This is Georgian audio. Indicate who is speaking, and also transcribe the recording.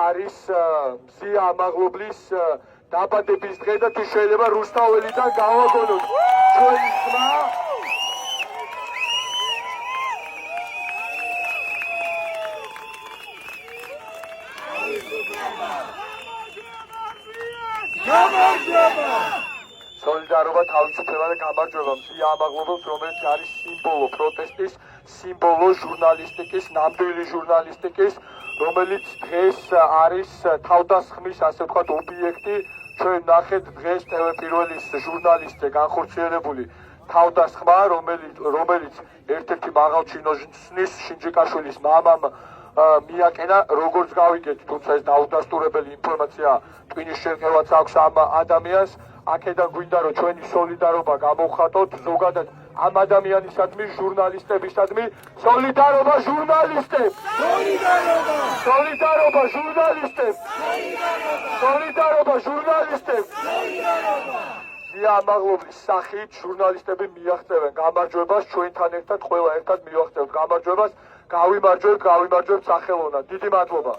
Speaker 1: არის მზია ამაღლობლის დაბადების დღე და თუ შეიძლება რუსთაველიდან გავაგონოთ ჩვენი ხმა. სოლიდარობა, თავისუფლება და გამარჯვება მზია ამაღლობელს, რომელიც არის სიმბოლო პროტესტის, სიმბოლო ჟურნალისტიკის, ნამდვილი ჟურნალისტიკის, რომელიც დღეს არის თავდასხმის, ასე ვთქვათ, ობიექტი. ჩვენ ნახეთ დღეს ტელეპირველის ჟურნალისტზე განხორციელებული თავდასხმა, რომელიც ერთ-ერთი მაღალჩინოსნის შინჯიკაშვილის მამამ მიაკენა, როგორც გავიგეთ, თუმცა ეს დაუდასტურებელი ინფორმაცია ტვინის შერყევაც აქვს ამ ადამიანს. აქედან გვინდა რომ ჩვენი სოლიდარობა გამოვხატოთ ზოგადად ამ ადამიანისადმი, ჟურნალისტებისადმი. სოლიდარობა ჟურნალისტებს! სოლიდარობა ჟურნალისტებს! სოლიდარობა ჟურნალისტებს! მზია ამაღლობლის სახით ჟურნალისტები მიაღწევენ გამარჯვებას, ჩვენთან ერთად ყველა ერთად მივაღწევთ გამარჯვებას. გავიმარჯვებთ სახელოვნად. დიდი მადლობა.